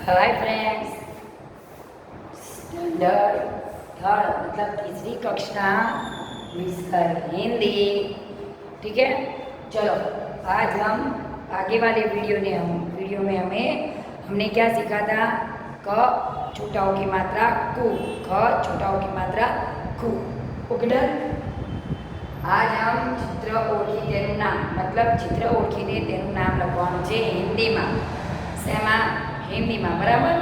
Hi friends, standard third मतलब तीसरी कक्षा विषय हिंदी। ठीक है, चलो आज हम आगे वाले वीडियो में हमने क्या सीखा था। क छोटाओं की मात्रा कु, ख छोटाओं की मात्रा कु। Okay done. आज हम चित्र ओळखी तेનું नाम मतलब चित्र ओळखીને તેનું નામ લખવાનું છે હિન્દીમાં। શેમાં? હિન્દીમાં, બરાબર।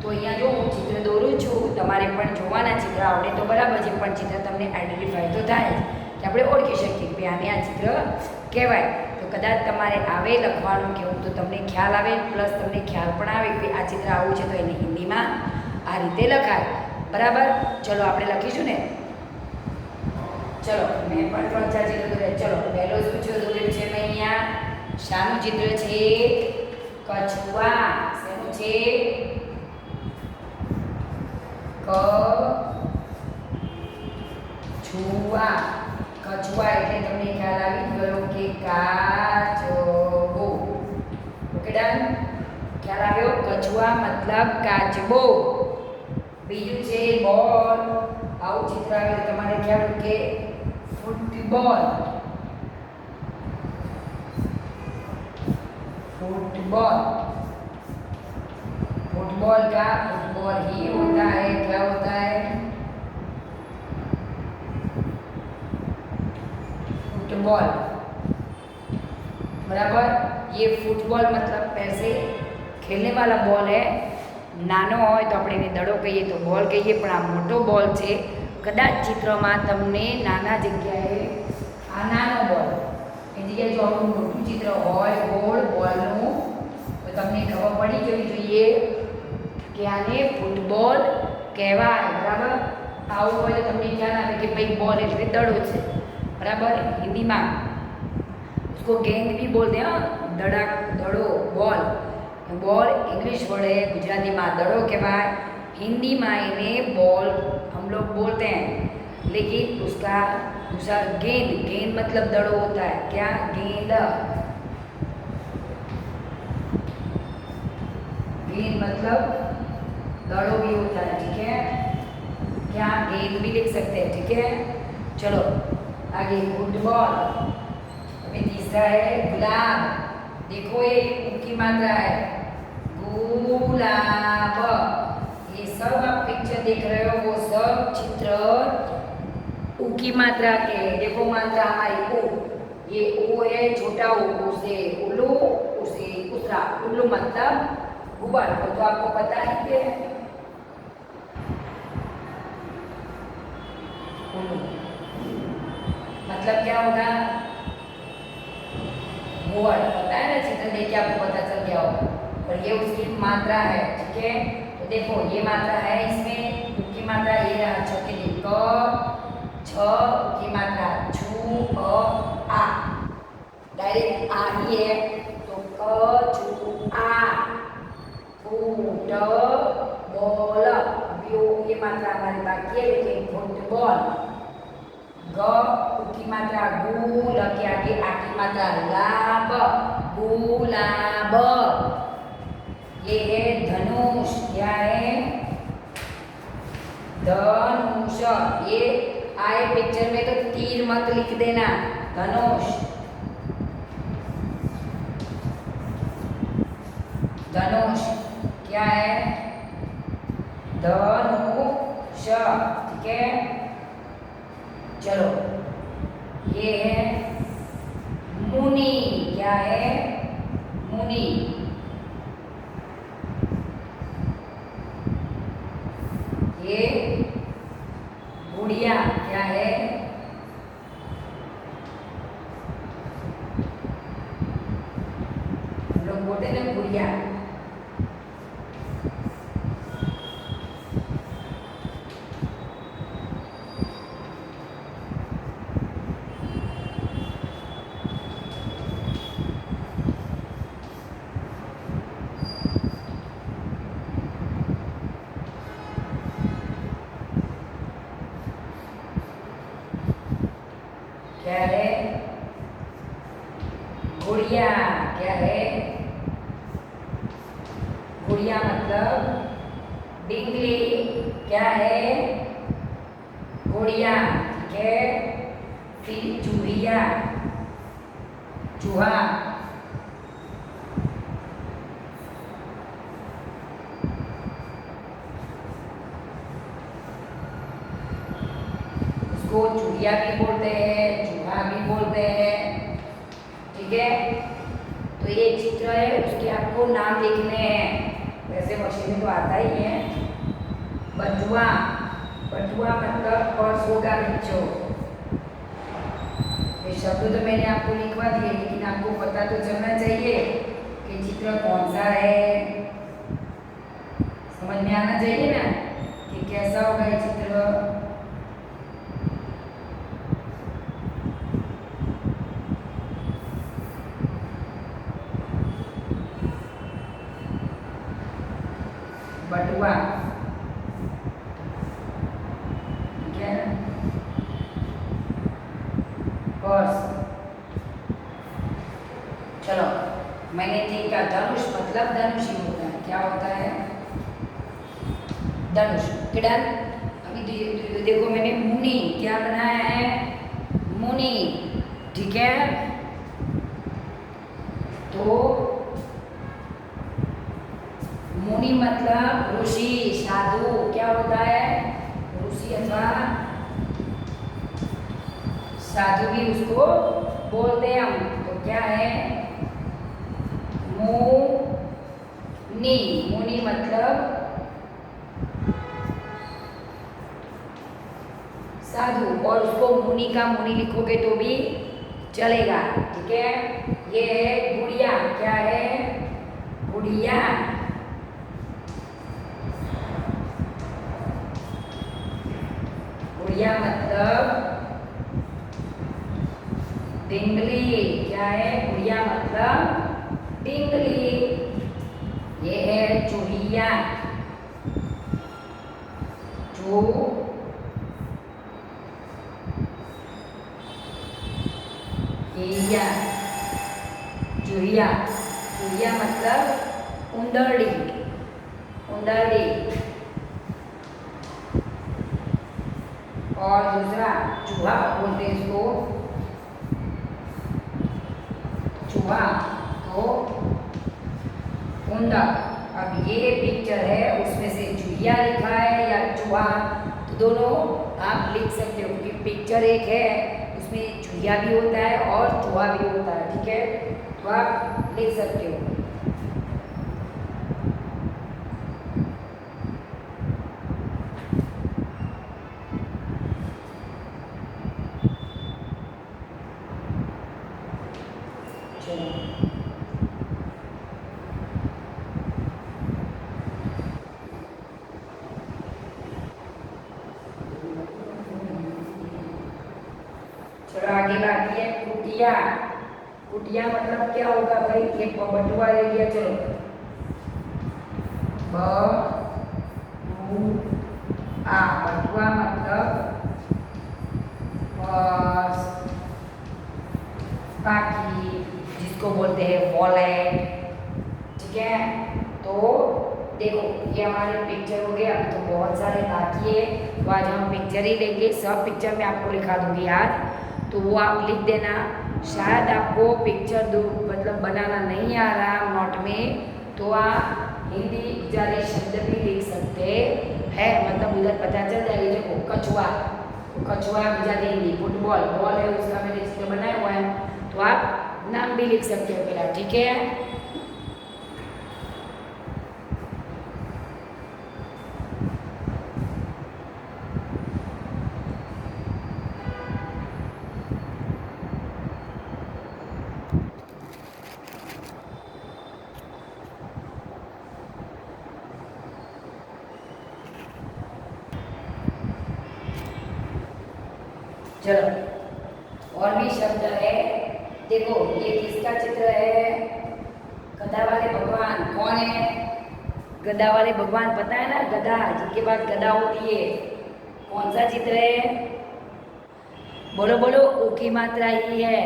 તો અહીંયા જો હું ચિત્ર દોરું છું, તમારે પણ જોવાના ચિત્ર આવડે તો બરાબર છે, પણ ચિત્ર તમને આઈડેન્ટિફાય તો થાય જ કે આપણે ઓળખી શકીએ કે આને આ ચિત્ર કહેવાય। તો કદાચ તમારે આવે લખવાનું કેવું તો તમને ખ્યાલ આવે, પ્લસ તમને ખ્યાલ પણ આવે કે આ ચિત્ર આવું છે તો એને હિન્દીમાં આ રીતે લખાય, બરાબર। ચલો આપણે લખીશું ને। ચલો મેં પણ 3-4 ચિત્ર દોર્યા। ચલો પહેલો શું છે દોર્યું છે મેં અહીંયા? શાનું ચિત્ર છે? કછુઆ। શેનું છે? કછુઆ। કછુઆ એટલે તમને ખ્યાલ આવી ગયો કે કાચબો। ઓકે ડન, ખ્યાલ આવ્યો? કછુઆ મતલબ કાચબો। બીજું છે બોલ। આવું ચિત્ર આવે તો તમારે ખ્યાલ કે फुटबॉल। फुटबॉल फुटबॉल का फुटबॉल ही होता है, क्या होता है? फुटबॉल, बराबर। ये फुटबॉल मतलब पैसे खेलने वाला बॉल है। नानो होय तो આપણે એને દડો કહીએ તો બોલ કહીએ, પણ આ મોટો બોલ છે। કદાચ ચિત્રમાં તમને નાના જગ્યાએ આ નાનો બોલ એ જગ્યાએ જો આપણું મોટું ચિત્ર હોય ગોળ બોલનું તો તમને ખબર પડી જવી જોઈએ કે આને ફૂટબોલ કહેવાય, બરાબર। આવું હોય તો તમને ખ્યાલ આવે કે ભાઈ બોલ એટલે દડો છે, બરાબર। હિન્દીમાં उसको गेंद भी बोलते हैं। दड़ा Daro ball, ball English word है, गुजराती में दड़ो कहवाय, हिंदी में इन्हें बॉल हम लोग बोलते हैं, लेकिन उसका दूसरा गेंद, गेंद मतलब दड़ो होता है। क्या? गेंद, गेंद मतलब दड़ो भी होता है, ठीक है। क्या? गेंद भी लिख सकते हैं, ठीक है। चलो आगे फुटबॉल। अभी तीसरा है गुलाब। देखो ये उनकी मात्रा है गुलाब। ये सब आप पिक्चर देख रहे हो, वो सब चित्र ऊ की मात्रा के। देखो मात्रा हमारी ऊ, ये ऊ है छोटा ऊ, उसे उल्लू, उसे उसरा। उल्लू मतलब गुब्बार, तो आपको पता है कि उल्लू मतलब क्या होगा? गुब्बार। पता है ना, चित्र देख के आपको पता चल गया होगा। और ये उसकी मात्रा है, ठीक है। तो देखो ये मात्रा है, इसमें की मात्रा ये रहा छ के लिए क, छ की मात्रा छू अ आ, डायरेक्ट आ ही है तो क छू आ। फुटबॉल, अभी ये मात्रा हमारी बाकी है, लेकिन फुटबॉल। ग की मात्रा गु, ल के आगे आ की मात्रा लाभ, गुलाब। ये है धनुष। क्या है? धनुष। ये आए पिक्चर में तो तीर मत लिख देना, धनुष। धनुष क्या है? धनुष, ठीक है। चलो ये है मुनि। क्या है? मुनि। ये गुड़िया। क्या है? हम लोग बोलते हैं ना गुड़िया। क्या है? गुड़िया। क्या है? गुड़िया मतलब डिंगली, क्या है? गुड़िया, ठीक है। फिर चूहिया, चूहा, उसको चूहिया भी बोलते हैं, चूहा भी बोलते हैं, ठीक है। तो ये चित्र है, उसके आपको नाम लिखने हैं। वैसे वर्षी में तो आता ही है। बटुआ, बटुआ मतलब पर्सों का बिच्छू। ये शब्द तो मैंने आपको लिखवा दिए, लेकिन आपको पता तो चलना चाहिए कि चित्र कौन सा है। समझ में आना चाहिए ना कि कैसा होगा ये चित्र। बटुआ, ठीक है। पर्स, चलो मैंने ठीक है। धनुष मतलब धनुष ही होता है। क्या होता है? धनुष, किडन। अभी देखो मैंने मुनि क्या बनाया है? मुनि, ठीक है। तो मुनि मतलब ऋषि, साधु, क्या होता है? ऋषि अथवा साधु भी उसको बोलते हैं हम। तो क्या है? मुनि, मुनि मतलब साधु, और उसको मुनि का मुनि लिखोगे तो भी चलेगा, ठीक है। ये है गुड़िया, क्या है? गुड़िया, गुड़िया मतलब डिंगली, क्या है? गुड़िया मतलब डिंगली। ये है चूहिया, चूहिया, चूहिया, चूहिया मतलब उंदरडी, उंदरडी। और दूसरा चूहा बोलते हैं इसको, चूहा, तो उंदर। अब ये पिक्चर है, उसमें से चूहिया लिखा है या चूहा, तो दोनों आप लिख सकते हो, क्योंकि पिक्चर एक है, उसमें चूहिया भी होता है और चूहा भी होता है, ठीक है। तो आप लिख सकते हो। चलो आगे बाकी है कुटिया। कुटिया मतलब क्या होगा भाई? ये बटुआ ले लिया, चलो बटुआ मतलब पर्स, बाकी जिसको बोलते हैं वॉलेट, ठीक है। तो देखो ये हमारे पिक्चर हो गए, अभी तो बहुत सारे बाकी है, तो आज हम पिक्चर ही लेंगे। सब पिक्चर मैं आपको लिखा दूंगी आज, तो वो आप लिख देना। शायद आपको पिक्चर दो मतलब बनाना नहीं आ रहा नोट में, तो आप हिंदी गुजारी शब्द भी लिख सकते हैं, मतलब उधर पता चल जाएगी। देखो कछुआ, कछुआ गुजारी हिंदी। फुटबॉल, बॉल है उसका मैंने चित्र बनाया हुआ है, तो आप नाम भी लिख सकते हो पहला, ठीक है। चलो और भी शब्द है। देखो ये किसका चित्र है? गधा वाले भगवान। कौन है गधा वाले भगवान? पता है ना, गधा, जिनके पास गधा होती है। कौन सा चित्र है? बोलो बोलो। ओ की मात्रा ही है।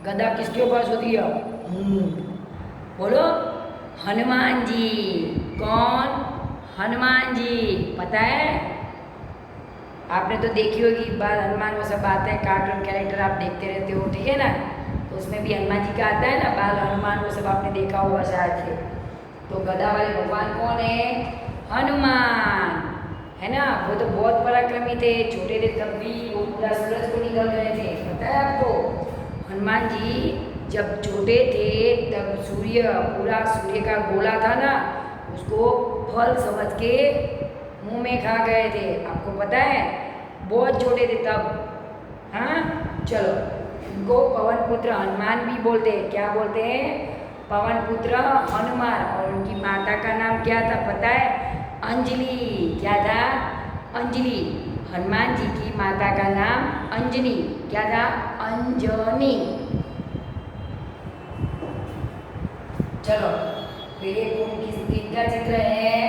गधा किसके पास होती है? बोलो। हनुमान जी। कौन? हनुमान जी। पता है? आपने तो देखी होगी बाल हनुमान, वो सब आते हैं कार्टून कैरेक्टर, आप देखते रहते हो, ठीक है ना। तो उसमें भी हनुमान जी का आता है ना, बाल हनुमान, वो सब आपने देखा होगा शायद से। तो गदा वाले भगवान कौन है? हनुमान, है ना। वो तो बहुत पराक्रमी थे, छोटे थे तब भी वो पूरा सूरज को निकल गए थे, पता है आपको। हनुमान जी जब छोटे थे तब पूरा सूर्य का गोला था ना, उसको फल समझ के मुंह में खा गए थे, आपको पता है। बहुत छोटे थे तब। हाँ, चलो। इनको पवन पुत्र हनुमान भी बोलते हैं। क्या बोलते हैं? पवन पुत्र हनुमान। और उनकी माता का नाम क्या था पता है? अंजलि। क्या था? अंजलि। हनुमान जी की माता का नाम अंजनी। क्या था? अंजनी। चलो, तो ये किसका चित्र है?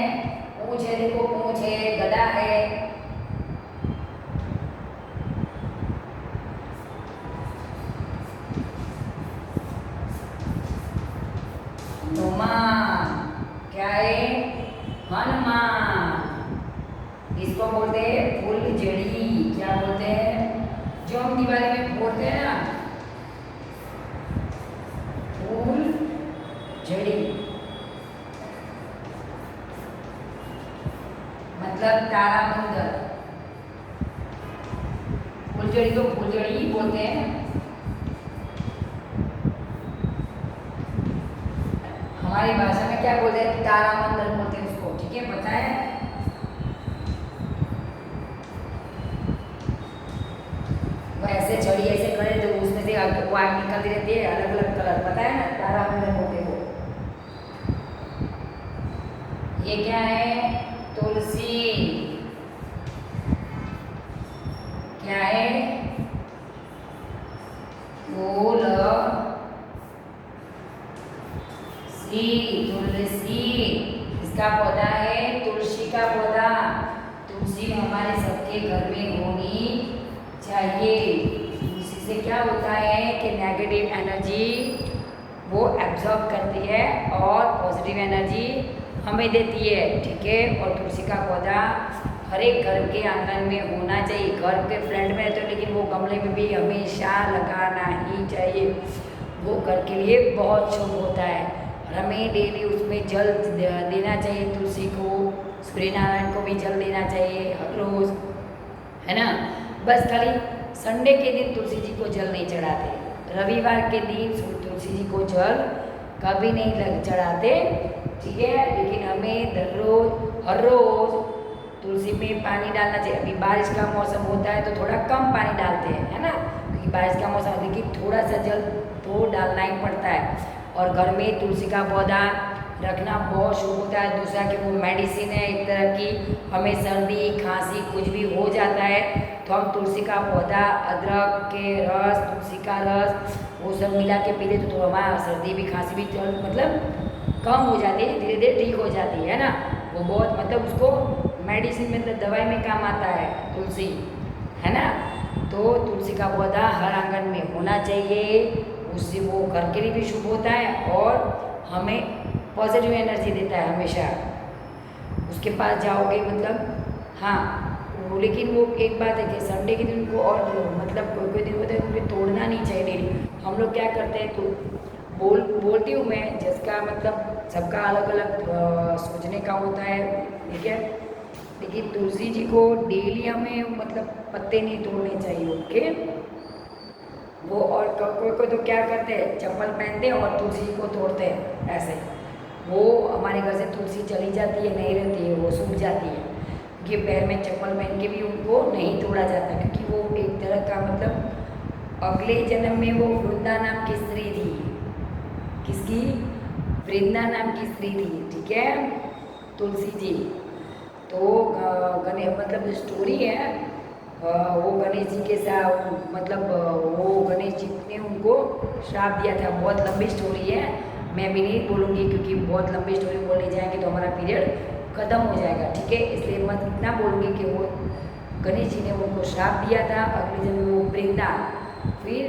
पूंछ है, देखो पूंछ है, गदा है। हनुमान। क्या है? हनुमान। इसको बोलते हैं फूलझड़ी। क्या बोलते हैं? जो हम दिवाली में बोलते हैं ना, फूलझड़ी, मतलब तारामंडल। फूलझड़ी तो फूलझड़ी ही बोलते हैं। हमारी भाषा में क्या बोलते हैं? तारामंडल बोलते हैं उसको, ठीक है, पता है। वो ऐसे छड़ी ऐसे करे तो उसमें से आग निकलती रहती है, अलग अलग कलर, पता है ना, तारामंडल बोलते हैं वो। ये क्या है? तुलसी। क्या है? तुलसी। इसका पौधा है तुलसी का पौधा। तुलसी हमारे सबके घर में होनी चाहिए। तुलसी से क्या होता है कि नेगेटिव एनर्जी वो एब्जॉर्ब करती है और पॉजिटिव एनर्जी हमें देती है, ठीक है। और तुलसी का पौधा हर एक घर के आंगन में होना चाहिए। घर के फ्रंट में तो, लेकिन वो गमले में भी हमेशा लगाना ही चाहिए। वो घर के लिए बहुत शुभ होता है और हमें डेली उसमें जल देना चाहिए। तुलसी को, सूर्यनारायण को भी जल देना चाहिए हर रोज़, है ना। बस खाली संडे के दिन तुलसी जी को जल नहीं चढ़ाते, रविवार के दिन तुलसी जी को जल कभी नहीं चढ़ाते, ठीक है। लेकिन हमें हर रोज़ तुलसी में पानी डालना चाहिए। अभी बारिश का मौसम होता है तो थोड़ा कम पानी डालते हैं, है ना, क्योंकि बारिश का मौसम है, लेकिन थोड़ा सा जल तो डालना ही पड़ता है। और घर में तुलसी का पौधा रखना बहुत शुभ होता है। दूसरा कि वो मेडिसिन है एक तरह की, हमें सर्दी खांसी कुछ भी हो जाता है तो हम तुलसी का पौधा, अदरक के रस, तुलसी का रस, वो सब मिला के पी ले तो हमारा सर्दी भी खांसी भी मतलब कम हो जाती है, धीरे धीरे ठीक हो जाती है ना। वो बहुत मतलब उसको मेडिसिन में, दवाई में काम आता है तुलसी, है ना। तो तुलसी का पौधा हर आंगन में होना चाहिए। उससे वो घर के लिए भी शुभ होता है और हमें पॉजिटिव एनर्जी देता है हमेशा। उसके पास जाओगे मतलब, हाँ वो, लेकिन वो एक बात है कि संडे के दिन उनको, और मतलब कोई कोई दिन होता है उनको तोड़ना नहीं चाहिए डेली। हम लोग क्या करते हैं तो बोलती हूँ मैं, जिसका मतलब सबका अलग अलग सोचने का होता है, ठीक है। लेकिन तुलसी जी को डेली हमें मतलब पत्ते नहीं तोड़ने चाहिए, ओके। वो और कोई कोई तो क्या करते हैं, चप्पल पहनते हैं और तुलसी जी को तोड़ते हैं ऐसे। वो हमारे घर से तुलसी चली जाती है, नहीं रहती है, वो सूख जाती है, क्योंकि पैर में चप्पल पहन के भी उनको नहीं तोड़ा जाता, क्योंकि वो एक तरह का मतलब अगले जन्म में वो वृंदा नाम की स्त्री थी। किसकी? वृंदा नाम की स्त्री थी, ठीक है, तुलसी जी। तो गणेश मतलब स्टोरी है, वो गणेश जी के साथ मतलब वो गणेश जी ने उनको श्राप दिया था। बहुत लंबी स्टोरी है, मैं भी नहीं बोलूँगी क्योंकि बहुत लंबी स्टोरी बोलने जाएंगे तो हमारा पीरियड ख़त्म हो जाएगा, ठीक है। इसलिए मैं इतना बोलूँगी कि वो गणेश जी ने उनको श्राप दिया था, अगले जन्म में वो वृंदा, फिर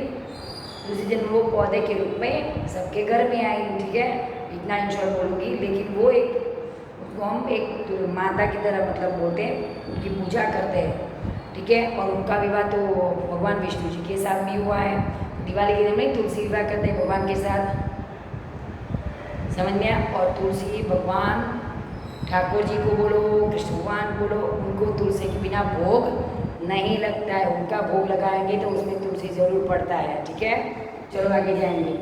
तुलसी जन्म वो पौधे के रूप में सबके घर में आई, ठीक है, इतना इन शॉर्ट बोलूँगी। लेकिन वो एक, उसको हम एक माता की तरह मतलब बोलते हैं, उनकी पूजा करते हैं, ठीक है। और उनका विवाह तो भगवान विष्णु जी के साथ भी हुआ है। दिवाली के दिन में तुलसी विवाह करते हैं भगवान के साथ, समझ में आया। और तुलसी भगवान ठाकुर जी को बोलो, कृष्ण भगवान बोलो, उनको तुलसी के बिना भोग नहीं लगता है। उनका भोग लगाएंगे तो उसमें तुलसी ज़रूर पड़ता है, ठीक है। चलो आगे जाएंगे,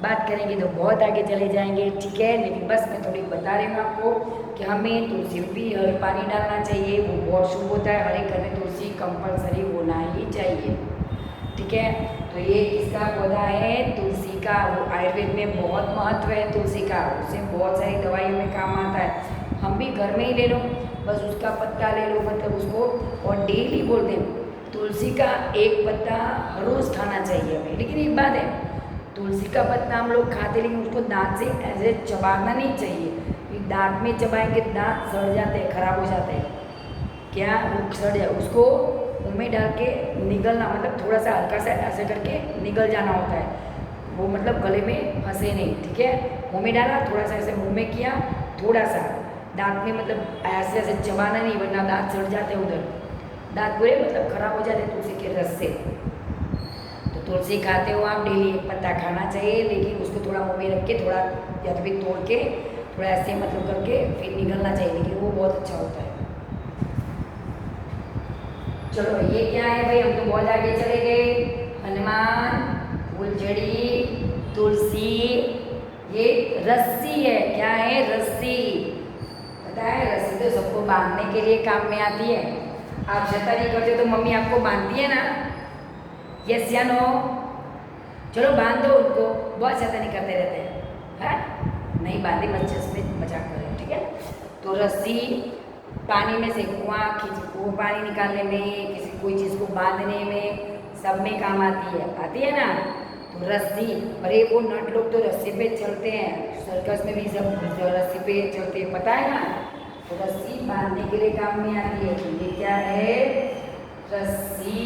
बात करेंगे तो बहुत आगे चले जाएंगे, ठीक है। लेकिन बस मैं थोड़ी बता रही हूँ आपको कि हमें तुलसी में भी हर पानी डालना चाहिए, वो बहुत शुभ होता है। हर एक घर में तुलसी कंपलसरी होना ही चाहिए, ठीक है। तो ये किसका पौधा है? तुलसी का। वो आयुर्वेद में बहुत महत्व है तुलसी का, उससे बहुत सारी दवाइयों में काम आता है। हम भी घर में ही ले लो, बस उसका पत्ता ले लो, मतलब उसको, और डेली बोलते हैं तुलसी का एक पत्ता हर रोज़ खाना चाहिए हमें। लेकिन एक बात है, तुलसी का पत्ता हम लोग खाते, लेकिन उसको दांत से ऐसे चबाना नहीं चाहिए। दांत में चबाएंगे दांत सड़ जाते हैं, खराब हो जाते हैं, क्या वो सड़ जाए, उसको मुँह में डाल के निगलना, मतलब थोड़ा सा हल्का सा ऐसे करके निगल जाना होता है वो, मतलब गले में फंसे नहीं, ठीक है। मुँह में डाला, थोड़ा सा ऐसे मुँह में किया, थोड़ा सा दांत में, मतलब ऐसे ऐसे चबाना नहीं, वरना दांत सड़ जाते हैं, उधर दांत पूरे मतलब खराब हो जाते हैं तुलसी के रस से। तो तुलसी खाते हो आप, डेली एक पत्ता खाना चाहिए, लेकिन उसको थोड़ा मुँह में रख के, थोड़ा या तो फिर तोड़ के थोड़ा ऐसे मतलब करके फिर निगलना चाहिए, लेकिन वो बहुत अच्छा होता है। चलो ये क्या है भाई, हम तो बहुत आगे चले गए। हनुमान, फूलझड़ी, तुलसी, ये रस्सी है, क्या है? रस्सी। पता है रस्सी तो सबको बांधने के लिए काम में आती है। आप शैतानी करते तो मम्मी आपको बांधती है ना, यस या नो? चलो बांध दो उनको, बहुत शैतानी करते रहते हैं, है नहीं बांधे, बच्चे में मजाक कर रहे हैं, ठीक है। तो रस्सी पानी में से कुआँ खींच, वो पानी निकालने में, किसी कोई चीज़ को बांधने में, सब में काम आती है ना। तो रस्सी, अरे वो नट लोग तो रस्सी पे चलते हैं, सर्कस में भी सब रस्सी पे चलते हैं, पता है ना। तो रस्सी बांधने के लिए काम में आती है। तो ये क्या है? रस्सी।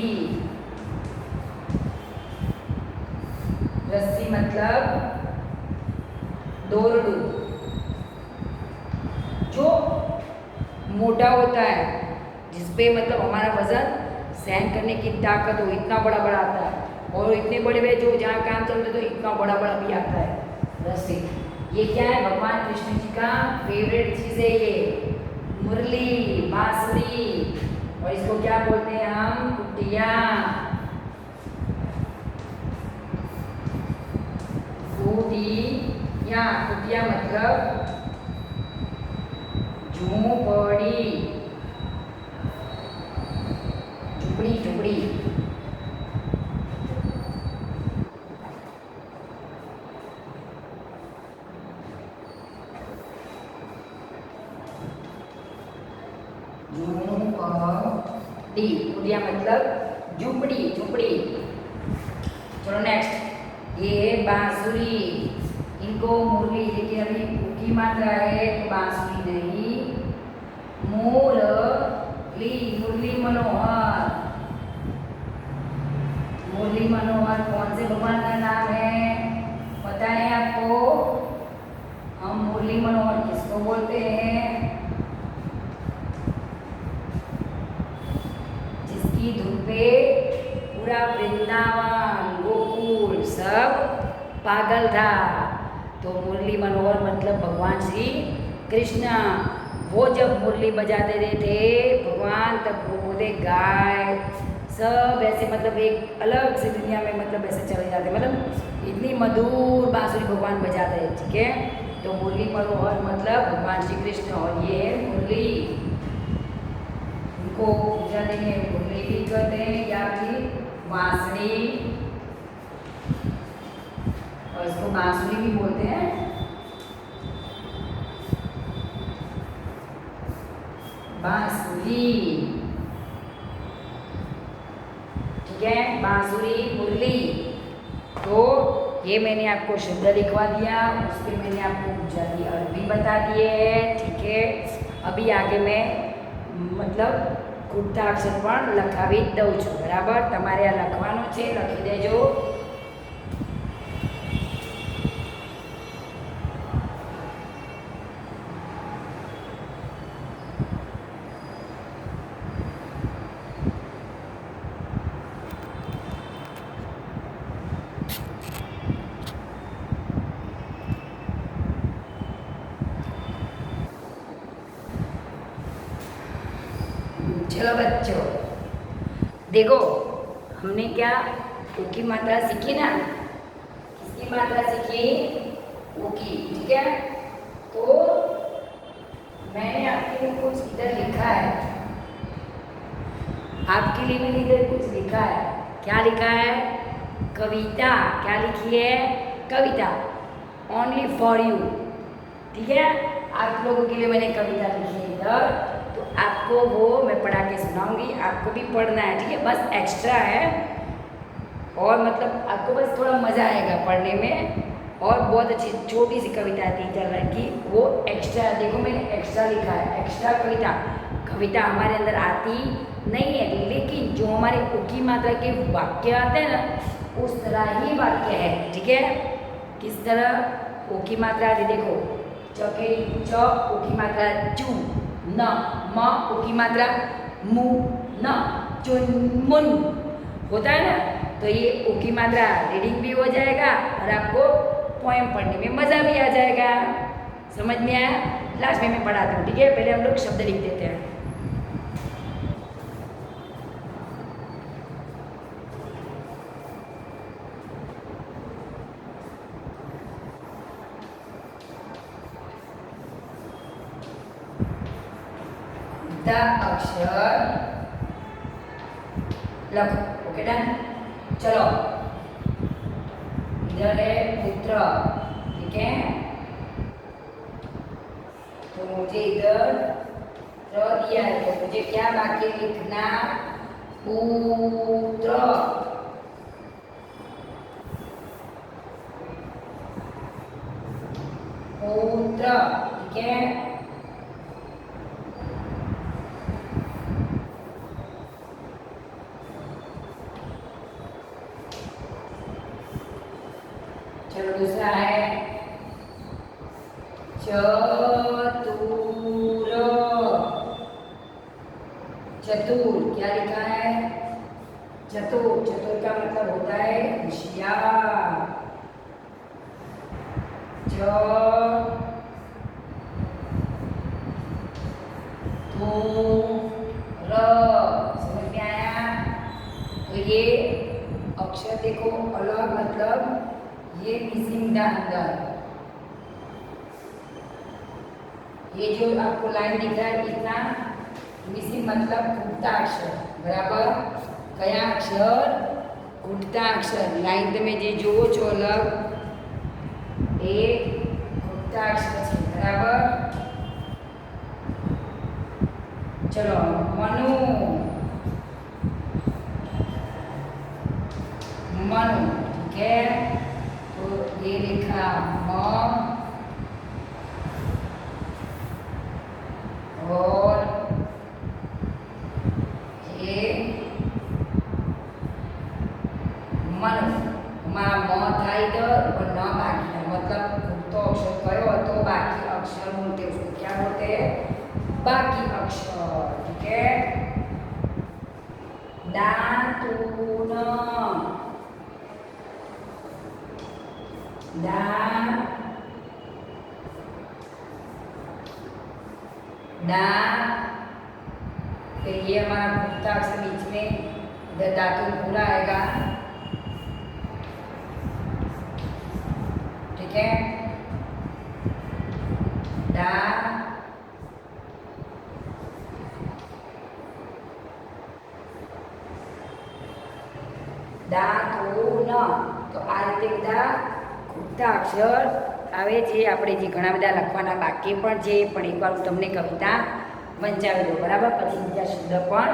रस्सी मतलब दोरडू, जो मोटा होता है, जिसपे मतलब हमारा वजन सहन करने की ताकत हो, इतना बड़ा बड़ा आता है। और इतने बड़े बड़े जो जहाँ काम चलते तो इतना बड़ा बड़ा भी आता है रस्सी। ये क्या है? भगवान कृष्ण जी का फेवरेट चीज़ है ये, मुरली, बांसुरी, और इसको क्या बोलते हैं हम? कुटिया। कुटिया, कुटिया मतलब झोपड़ी, झुपड़ी, झुपड़ी। झोपड़ी, कुटिया मतलब झुपड़ी, झुपड़ी। चलो नेक्स्ट, ये है बांसुरी, इनको मुरली, लेकिन अभी की मात्रा है तो बांसुरी नहीं, मुरली, मुरली मनोहर। मुरली मनोहर कौन से भगवान का नाम है? पता है आपको? हम मुरली मनोहर किसको बोलते हैं? जिसकी धुन पे पूरा वृंदावन, गोकुल सब पागल था। तो मुरली मनोहर मतलब भगवान श्री कृष्ण। वो जब मुरली बजाते थे भगवान, तब वो बोले गाय सब ऐसे, मतलब एक अलग से दुनिया में, मतलब ऐसे चले जाते, मतलब इतनी मधुर बांसुरी भगवान बजाते हैं, ठीक है। तो मुरली मनोहर मतलब भगवान श्री कृष्ण, और ये है मुरली, उनको पूजा देंगे, मुरली भी कहते हैं या फिर बांसुरी, और इसको बांसुरी भी बोलते हैं। बांसुरी, ठीक है, बांसुरी, मुरली। तो ये मैंने आपको शब्द लिखवा दिया, उसके मैंने आपको गुजराती अर्थ भी बता दिए हैं, ठीक है। अभी आगे मैं मतलब ખૂટતા અક્ષર પણ લખાવી જ દઉં છું, બરાબર? તમારે આ લખવાનું છે, લખી દેજો। चलो बच्चों, देखो हमने क्या ऊ की मात्रा सीखी ना, किसकी मात्रा सीखी? ऊ की। ठीक है, तो मैंने आपके लिए कुछ इधर लिखा है, आपके लिए मैंने इधर कुछ लिखा है। क्या लिखा है? कविता। क्या लिखी है? कविता। Only for you. ठीक है, आप लोगों के लिए मैंने कविता लिखी है इधर, तो आपको वो मैं पढ़ा के सुनाऊंगी, आपको भी पढ़ना है। ठीक है, बस एक्स्ट्रा है, और मतलब आपको बस थोड़ा मज़ा आएगा पढ़ने में। और बहुत अच्छी छोटी सी कविता है 3-4 लाइन की, वो एक्स्ट्रा है। देखो मैंने एक्स्ट्रा लिखा है, एक्स्ट्रा कविता। कविता हमारे अंदर आती नहीं है, लेकिन जो हमारे ऊ की मात्रा के वाक्य आते हैं ना, उस तरह ही वाक्य है। ठीक है, किस तरह? ऊ की मात्रा आती, देखो च के च, ऊ की मात्रा चू, न म, ऊ की मात्रा मु, न चुनमुन होता है ना, तो ये ऊ की मात्रा रीडिंग भी हो जाएगा और आपको पोएम पढ़ने में मज़ा भी आ जाएगा। समझ में आया? लास्ट में मैं पढ़ाती हूँ। ठीक है, पहले हम लोग शब्द लिख देते हैं। द अक्षर लखो। Okay done. चलो, इधर है पुत्र। ठीक है, तो मुझे इधर र दिया है, तो मुझे क्या वाक्य लिखना? पुत्र। पुत्र। ठीक है, चलो दूसरा है चतुर। चतुर क्या लिखा है? चतुर। चतुर का मतलब होता है होशियार। समझ में आया? तो ये अक्षर देखो अलग, मतलब ये मिसिंग द अंदर, ये जो आपको लाइन दिख रहा है इतना मिसिंग, मतलब घूटता अक्षर। बराबर, कया अक्षर? घूटता अक्षर। लाइन તમે જે જોવો છો અલગ, એ ઘૂટતા અક્ષર છે। બરાબર, चलो मनु। मनु। ठीक है, तो ये लिखा म, और ये मनु। हमारा म था इधर और न बाकी था, मतलब घूटतो अक्षर कयो तो बाकी अक्षर बोलते, उसको क्या बोलते हैं? बाकी अक्षर। ठीक है, दातून। दा दा, फिर ये हमारा घूटता अक्षर बीच में, इधर दातून पूरा आएगा। ठीक है, दा दातून। तो आ રીતે બધા ઘૂટતા અક્ષર આવે છે। આપણે જે ઘણા બધા લખવાના બાકી પણ છે, પણ એકવાર હું તમને કવિતા વંચાવી દઉં, બરાબર? પછી બીજા શબ્દ પણ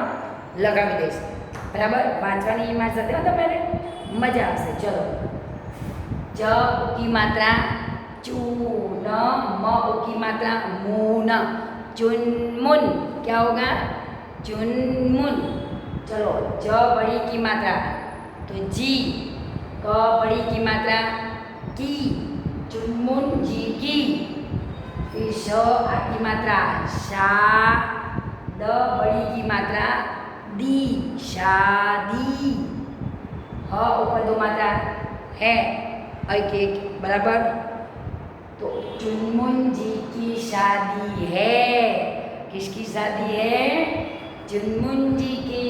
લગાવી દઈશ, બરાબર? વાંચવાની મારી સાથે તમારે મજા આવશે। ચલો, ચ ऊ की मात्रा चू, न म ऊ की मात्रा मून, चुनमुन। क्या होगा? चुनमुन। चलो, ज बड़ी की मात्रा तो जी, क बड़ी की मात्रा की, चुनमुन जी की। फिर श आ की मात्रा शा, द बड़ी की मात्रा दी, शादी। ह ऊपर दो मात्रा है, एक एक, बराबर? तो चुनमुन जी की शादी है। किसकी शादी है? चुनमुंजी की।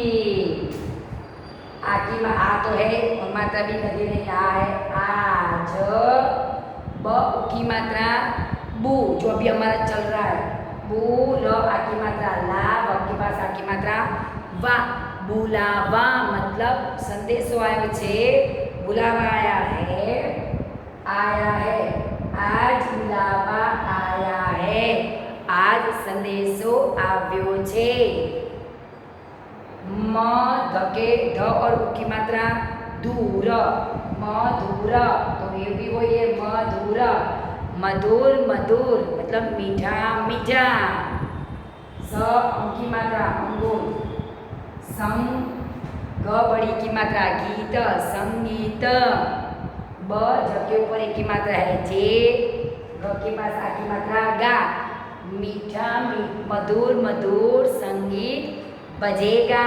आ की आ तो है और मात्रा भी लगी नहीं, आ है आज। ब की मात्रा बू, जो अभी हमारा चल रहा है, बू। ल आ की मात्रा ला, व के पास आ की मात्रा वा। बुलावा मतलब संदेशो आयो छे, बुलावा आया है, आया है। आज बुलावा आया है, आज संदेशो આવ્યો છે। म धके ध और उ की मात्रा दूर, मधुर, तो ये भी वही है मधुर। मधुर मधुर मतलब मीठा मीठा। स की मात्रा अंगूर, संग ग बड़ी की मात्रा गीत, संगीत। ब ज के ऊपर एक की मात्रा है जे, ग के पास आ की मात्रा गा। मीठा मधुर मधुर संगीत बजेगा।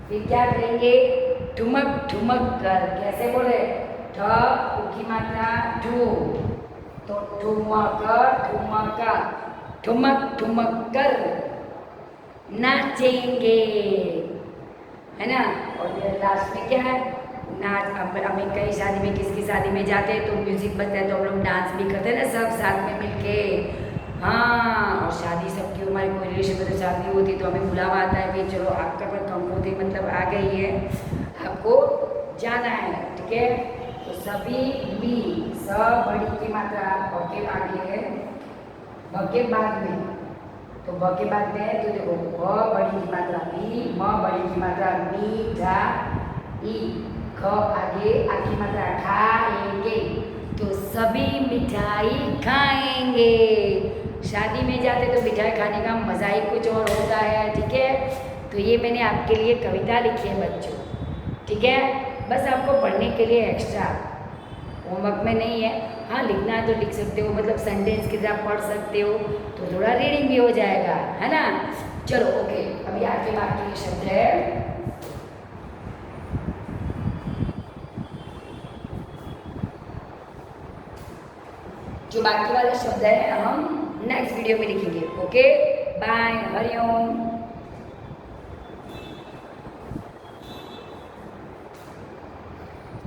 फिर क्या करेंगे, ठुमक ठुमक कर। कैसे बोले, ठ उ की मात्रा ठू, तो ठुमक ठुमक, ठुमक ठुमक कर नाचेंगे, है ना। और लास्ट में क्या है, नाच। हमें कहीं शादी में, किसकी शादी में जाते हैं तो म्यूजिक बजता है तो हम लोग डांस भी करते हैं ना सब साथ में मिलके। हाँ, और शादी सबकी, हमारी कोई रिलेशन में तो शादी होती तो हमें बुलावा आता है भाई चलो आपका पर कंपनी मतलब आ गई है, आपको जाना है, ठीक है। तो सभी मी, स बड़ी की मात्रा ब के आगे है, ब के बाद में, तो ब के बाद में है तो देखो ब बड़ी की मात्रा बी, म बड़ी की मात्रा मी, जा ई, ख आगे आ की मात्रा खाएंगे, तो सभी मिठाई खाएंगे। शादी में जाते तो मिठाई खाने का मज़ा ही कुछ और होता है, ठीक है। तो ये मैंने आपके लिए कविता लिखी है बच्चों, ठीक है। बस आपको पढ़ने के लिए एक्स्ट्रा, होमवर्क में नहीं है। हाँ, लिखना है तो लिख सकते हो, मतलब सेंटेंस की तरह पढ़ सकते हो, तो थोड़ा रीडिंग भी हो जाएगा, है ना। चलो ओके, अभी आगे बाकी के शब्द है, जो बाकी वाले शब्द है हम नेक्स्ट वीडियो में लिखेंगे। Okay, bye, Hariom.